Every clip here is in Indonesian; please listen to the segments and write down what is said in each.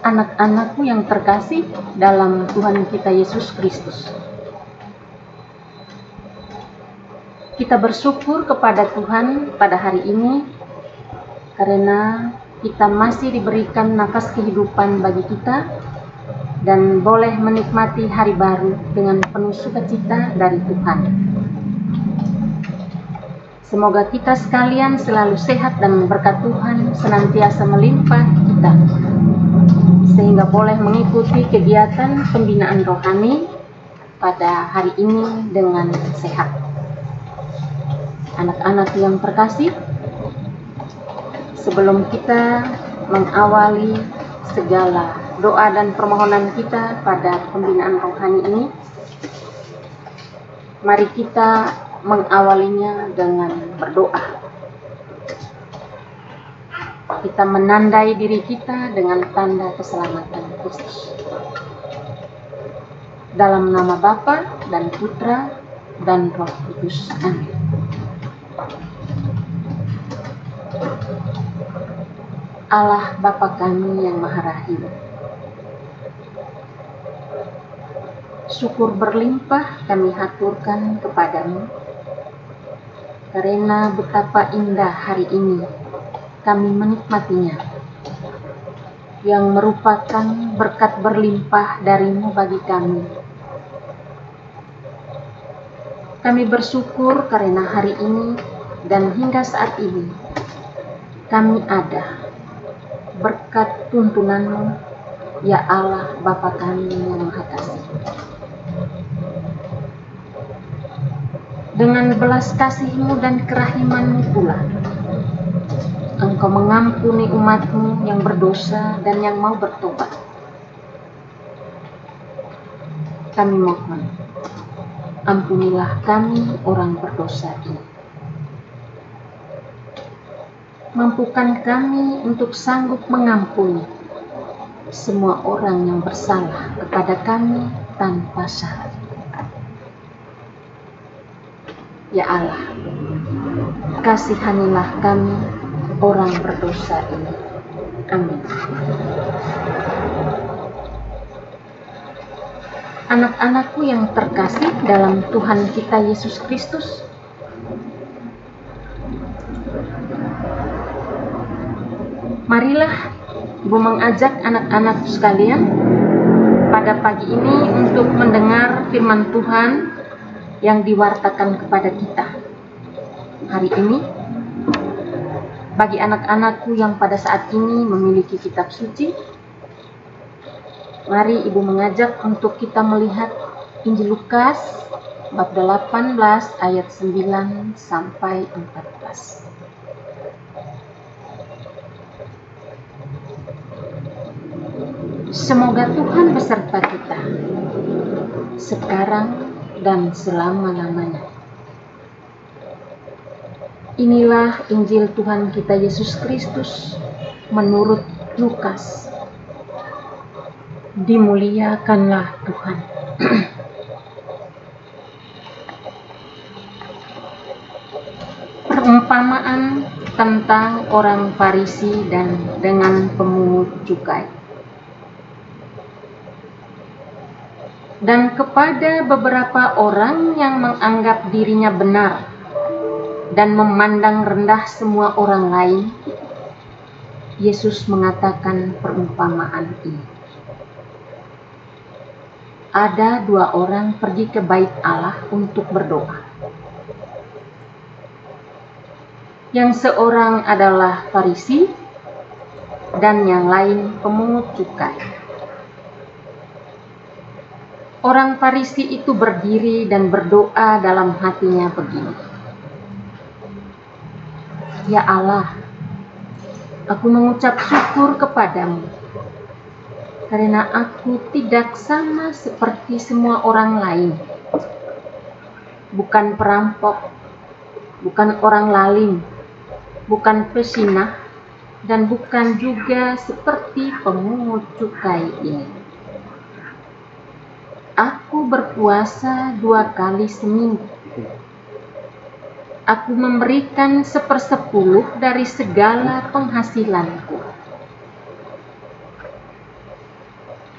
Anak-anakku yang terkasih dalam Tuhan kita Yesus Kristus, kita bersyukur kepada Tuhan pada hari ini karena kita masih diberikan nafas kehidupan bagi kita dan boleh menikmati hari baru dengan penuh sukacita dari Tuhan. Semoga kita sekalian selalu sehat dan berkat Tuhan senantiasa melimpah kita, sehingga boleh mengikuti kegiatan pembinaan rohani pada hari ini dengan sehat. Anak-anak yang terkasih, sebelum kita mengawali segala doa dan permohonan kita pada pembinaan rohani ini, mari kita mengawalinya dengan berdoa. Kita menandai diri kita dengan tanda keselamatan Kristus. Dalam nama Bapa dan Putra dan Roh Kudus. Amin. Allah Bapa kami yang Maha Rahim, syukur berlimpah kami haturkan kepadamu, karena betapa indah hari ini kami menikmatinya, yang merupakan berkat berlimpah darimu bagi kami. Kami bersyukur karena hari ini dan hingga saat ini kami ada berkat tuntunanmu, ya Allah Bapa kami yang Maha Kasih. Dengan belas kasih-Mu dan kerahiman-Mu pula, Engkau mengampuni umat-Mu yang berdosa dan yang mau bertobat. Kami mohon, ampunilah kami orang berdosa ini. Mampukan kami untuk sanggup mengampuni semua orang yang bersalah kepada kami tanpa syarat. Ya Allah, kasihanilah kami orang berdosa ini. Amin. Anak-anakku yang terkasih dalam Tuhan kita Yesus Kristus, marilah Ibu mengajak anak-anak sekalian pada pagi ini untuk mendengar firman Tuhan yang diwartakan kepada kita hari ini. Bagi anak-anakku yang pada saat ini memiliki kitab suci, mari Ibu mengajak untuk kita melihat Injil Lukas bab 18 ayat 9 sampai 14. Semoga Tuhan beserta kita sekarang dan selama-lamanya. Inilah Injil Tuhan kita Yesus Kristus menurut Lukas. Dimuliakanlah Tuhan. Perumpamaan tentang orang Farisi dan dengan pemungut cukai. Dan kepada beberapa orang yang menganggap dirinya benar dan memandang rendah semua orang lain, Yesus mengatakan perumpamaan ini. Ada dua orang pergi ke bait Allah untuk berdoa. Yang seorang adalah Farisi dan yang lain pemungut cukai. Orang Farisi itu berdiri dan berdoa dalam hatinya begini. Ya Allah, aku mengucap syukur kepadamu, karena aku tidak sama seperti semua orang lain. Bukan perampok, bukan orang lalim, bukan pezinah, dan bukan juga seperti pemungut cukai ini. Aku berpuasa 2 kali seminggu. Aku memberikan 1/10 dari segala penghasilanku.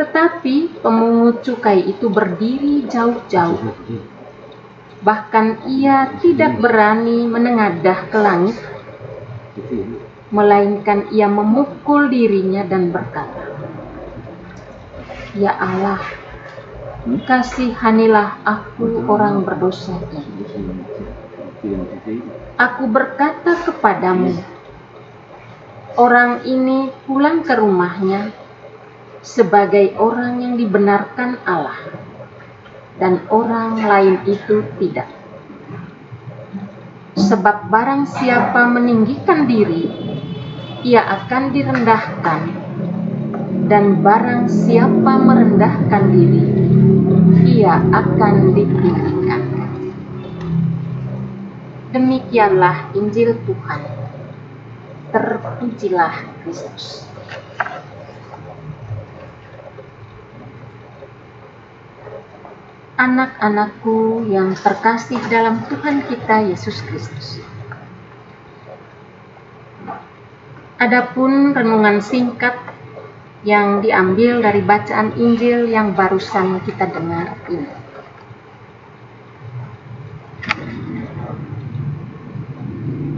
Tetapi pemungut cukai itu berdiri jauh-jauh. Bahkan ia tidak berani menengadah ke langit, melainkan ia memukul dirinya dan berkata, "Ya Allah, kasihanilah aku orang berdosa ini." Aku berkata kepadamu, orang ini pulang ke rumahnya sebagai orang yang dibenarkan Allah, dan orang lain itu tidak. Sebab barang siapa meninggikan diri, ia akan direndahkan, dan barang siapa merendahkan diri, ia akan ditinggikan. Demikianlah Injil Tuhan. Terpujilah Kristus. Anak-anakku yang terkasih dalam Tuhan kita Yesus Kristus. Adapun renungan singkat yang diambil dari bacaan Injil yang barusan kita dengar ini.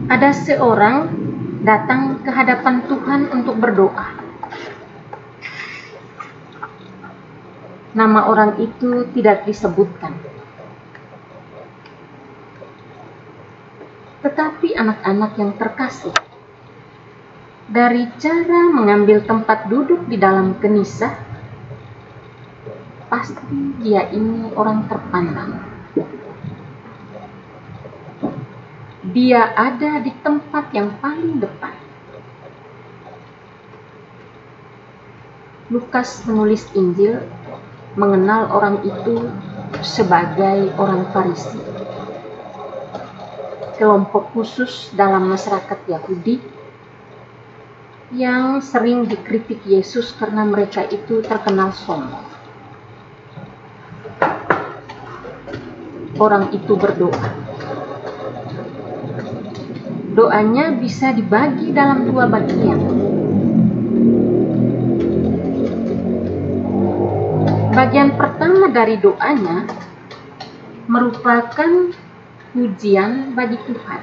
Ada seorang datang ke hadapan Tuhan untuk berdoa. Nama orang itu tidak disebutkan. Tetapi anak-anak yang terkasih, dari cara mengambil tempat duduk di dalam kenisah, pasti dia ini orang terpandang. Dia ada di tempat yang paling depan. Lukas menulis Injil mengenal orang itu sebagai orang Farisi, kelompok khusus dalam masyarakat Yahudi yang sering dikritik Yesus karena mereka itu terkenal sombong. Orang itu berdoa. Doanya bisa dibagi dalam dua bagian. Bagian pertama dari doanya merupakan pujian bagi Tuhan,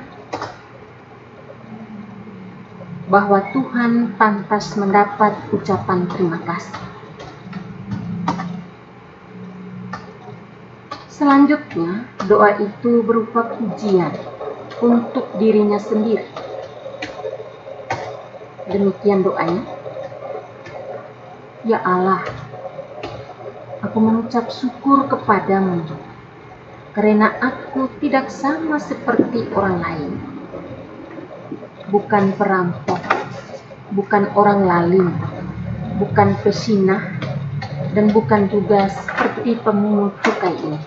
bahwa Tuhan pantas mendapat ucapan terima kasih. Selanjutnya, doa itu berupa pujian untuk dirinya sendiri. Demikian doanya. Ya Allah, aku mengucap syukur kepadamu karena aku tidak sama seperti orang lain. Bukan perampok, bukan orang lalim, bukan pesinah, dan bukan juga seperti pemungut cukai ini.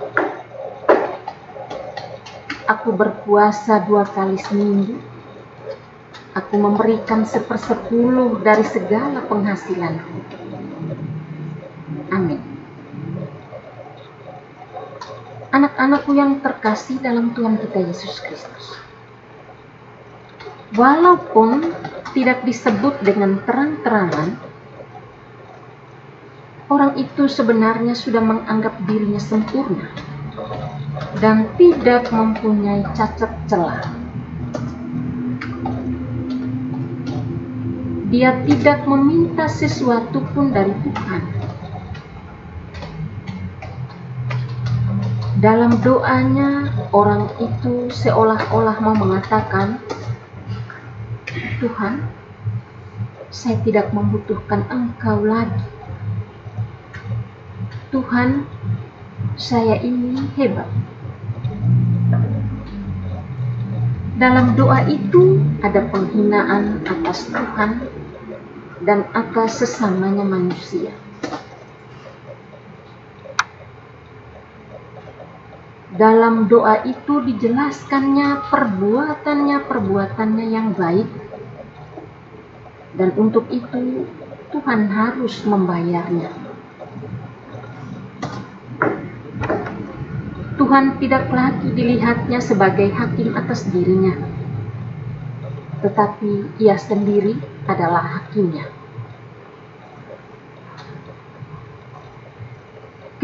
Aku berpuasa 2 kali seminggu. Aku memberikan 1/10 dari segala penghasilanku. Amin. Anak-anakku yang terkasih dalam Tuhan kita Yesus Kristus. Walaupun tidak disebut dengan terang-terangan, orang itu sebenarnya sudah menganggap dirinya sempurna dan tidak mempunyai cacat celah. Dia tidak meminta sesuatu pun dari Tuhan. Dalam doanya, orang itu seolah-olah mau mengatakan, Tuhan, saya tidak membutuhkan Engkau lagi. Tuhan, saya ini hebat. Dalam doa itu ada penghinaan atas Tuhan dan atas sesamanya manusia. Dalam doa itu dijelaskannya perbuatannya yang baik, dan untuk itu Tuhan harus membayarnya. Tuhan tidak lagi dilihatnya sebagai hakim atas dirinya, tetapi Ia sendiri adalah hakimnya.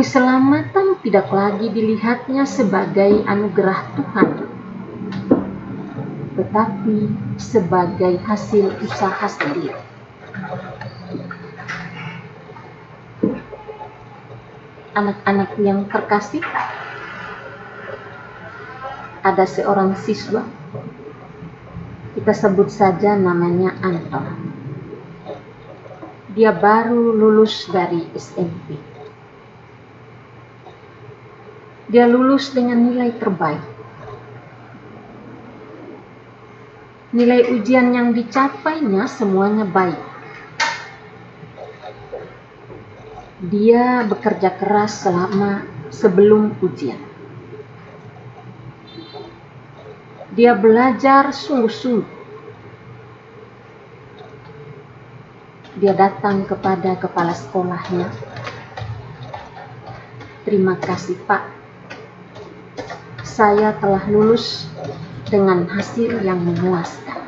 Keselamatan tidak lagi dilihatnya sebagai anugerah Tuhan, tetapi sebagai hasil usaha sendiri. Anak-anak yang terkasih, ada seorang siswa, kita sebut saja namanya Anton. Dia baru lulus dari SMP. Dia lulus dengan nilai terbaik. Nilai ujian yang dicapainya semuanya baik. Dia bekerja keras sebelum ujian. Dia belajar sungguh-sungguh. Dia datang kepada kepala sekolahnya. Terima kasih Pak, saya telah lulus dengan hasil yang memuaskan.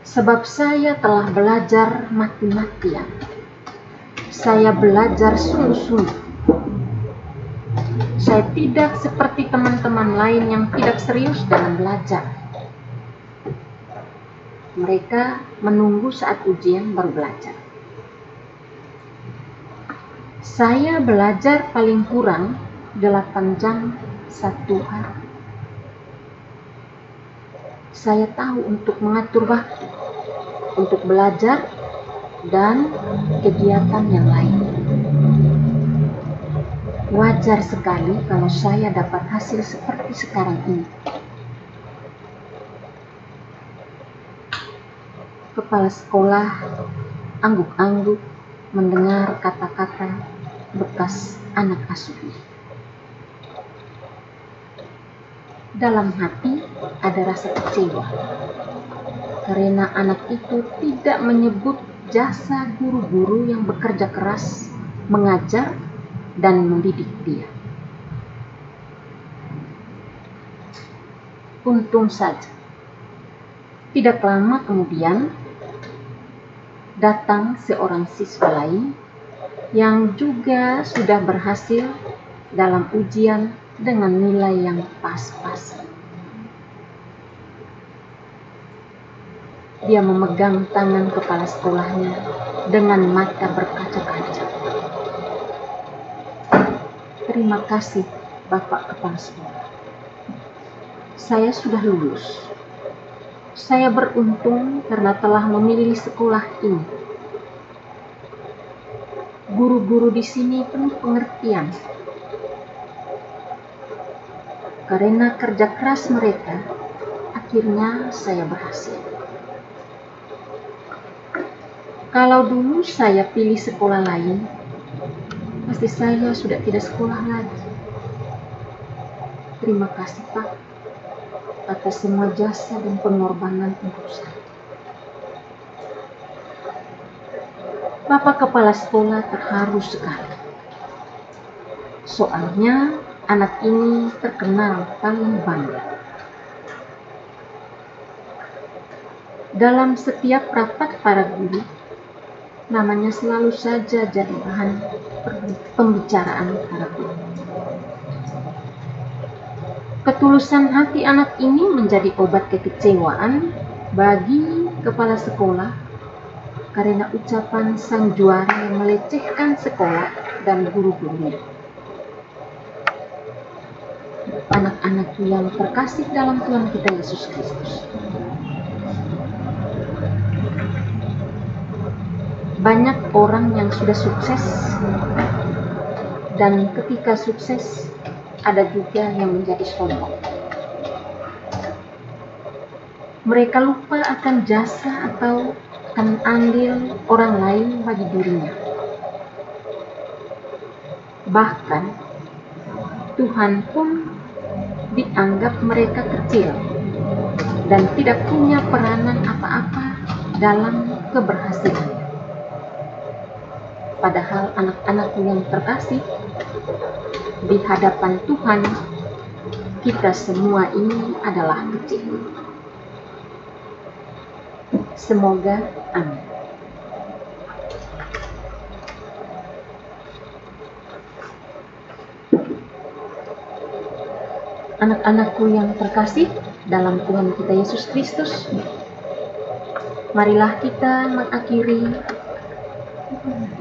Sebab saya telah belajar mati-matian. Saya belajar sungguh-sungguh. Saya tidak seperti teman-teman lain yang tidak serius dalam belajar. Mereka menunggu saat ujian baru belajar. Saya belajar paling kurang 8 jam satu hari. Saya tahu untuk mengatur waktu, untuk belajar dan kegiatan yang lain. Wajar sekali kalau saya dapat hasil seperti sekarang ini. Kepala sekolah angguk-angguk mendengar kata-kata bekas anak asuhnya. Dalam hati ada rasa kecewa karena anak itu tidak menyebut jasa guru-guru yang bekerja keras mengajar dan mendidik dia. Untung saja, tidak lama kemudian datang seorang siswa lain yang juga sudah berhasil dalam ujian dengan nilai yang pas-pasan. Dia memegang tangan kepala sekolahnya dengan mata berkaca-kaca. Terima kasih Bapak Kepala Sekolah. Saya sudah lulus. Saya beruntung karena telah memilih sekolah ini. Guru-guru di sini penuh pengertian. Karena kerja keras mereka, akhirnya saya berhasil. Kalau dulu saya pilih sekolah lain, pasti saya sudah tidak sekolah lagi. Terima kasih Pak atas semua jasa dan pengorbanan untuk saya. Bapak Kepala Sekolah terharu sekali. Soalnya anak ini terkenal paling bangga. Dalam setiap rapat para guru, namanya selalu saja jadi bahan pembicaraan para guru. Ketulusan hati anak ini menjadi obat kekecewaan bagi kepala sekolah karena ucapan sang juara yang melecehkan sekolah dan guru-gurunya. Anak-anak yang terkasih dalam Tuhan kita Yesus Kristus, banyak orang yang sudah sukses, dan ketika sukses ada juga yang menjadi sombong. Mereka lupa akan jasa atau akan andil orang lain bagi dirinya. Bahkan Tuhan pun dianggap mereka kecil dan tidak punya peranan apa-apa dalam keberhasilan. Padahal anak-anak yang terkasih, di hadapan Tuhan, kita semua ini adalah kecil. Semoga amin. Anak-anakku yang terkasih dalam Tuhan kita Yesus Kristus, marilah kita mengakhiri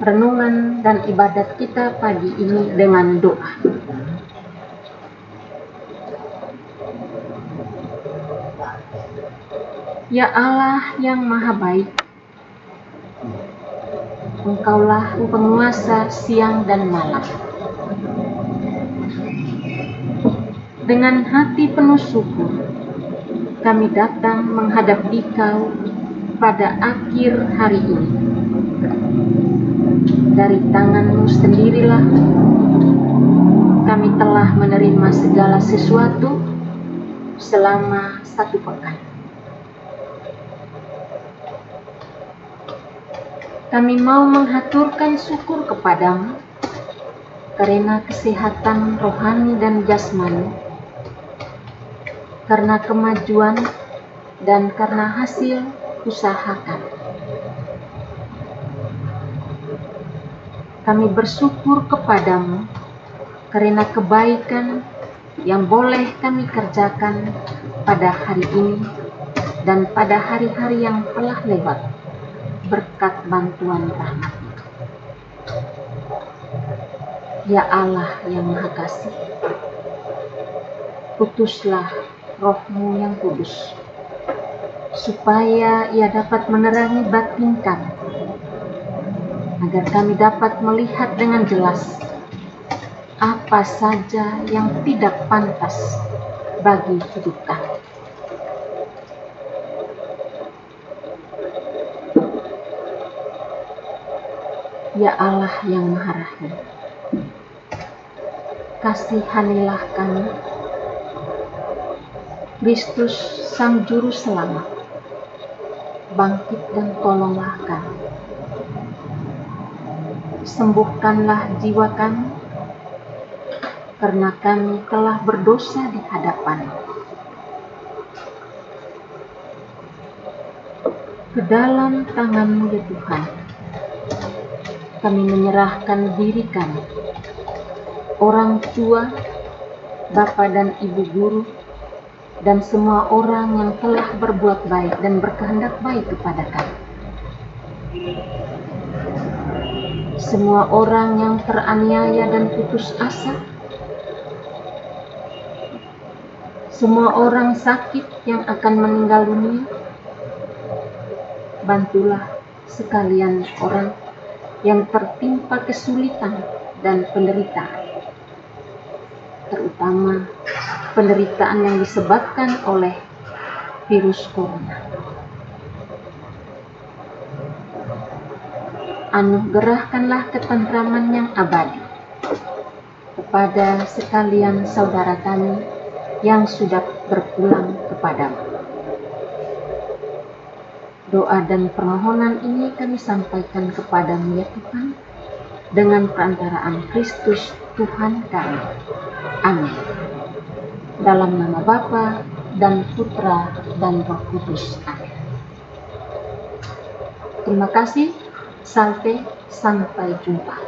renungan dan ibadat kita pagi ini dengan doa. Ya Allah yang Maha Baik, Engkaulah penguasa siang dan malam. Dengan hati penuh syukur, kami datang menghadap Dikau pada akhir hari ini. Dari tangan-Mu sendirilah kami telah menerima segala sesuatu selama 1 pekan. Kami mau menghaturkan syukur kepadamu karena kesehatan rohani dan jasmani, karena kemajuan dan karena hasil usaha kami. Kami bersyukur kepadamu karena kebaikan yang boleh kami kerjakan pada hari ini dan pada hari-hari yang telah lewat berkat bantuan rahmat. Ya Allah yang Maha Kasih, utuslah Roh-Mu yang kudus, supaya Ia dapat menerangi batin kami, agar kami dapat melihat dengan jelas apa saja yang tidak pantas bagi hidup kami. Ya Allah yang Maha Rahim, kasihanilah kami. Kristus Sang Juru Selamat, bangkit dan tolonglah kami. Sembuhkanlah jiwa kami, karena kami telah berdosa di hadapan-Mu. Ke dalam tangan-Mu ya Tuhan, kami menyerahkan diri kami, orang tua, bapa dan ibu guru, dan semua orang yang telah berbuat baik dan berkehendak baik kepada kami. Semua orang yang teraniaya dan putus asa, semua orang sakit yang akan meninggal dunia, bantulah sekalian orang yang tertimpa kesulitan dan penderitaan, terutama penderitaan yang disebabkan oleh virus corona. Anugerahkanlah ketentraman yang abadi kepada sekalian saudara kami yang sudah berpulang kepadamu. Doa dan permohonan ini kami sampaikan kepadamu ya Tuhan, dengan perantaraan Kristus Tuhan kami. Amin. Dalam nama Bapa dan Putra dan Roh Kudus. Amin. Terima kasih. Sampai jumpa.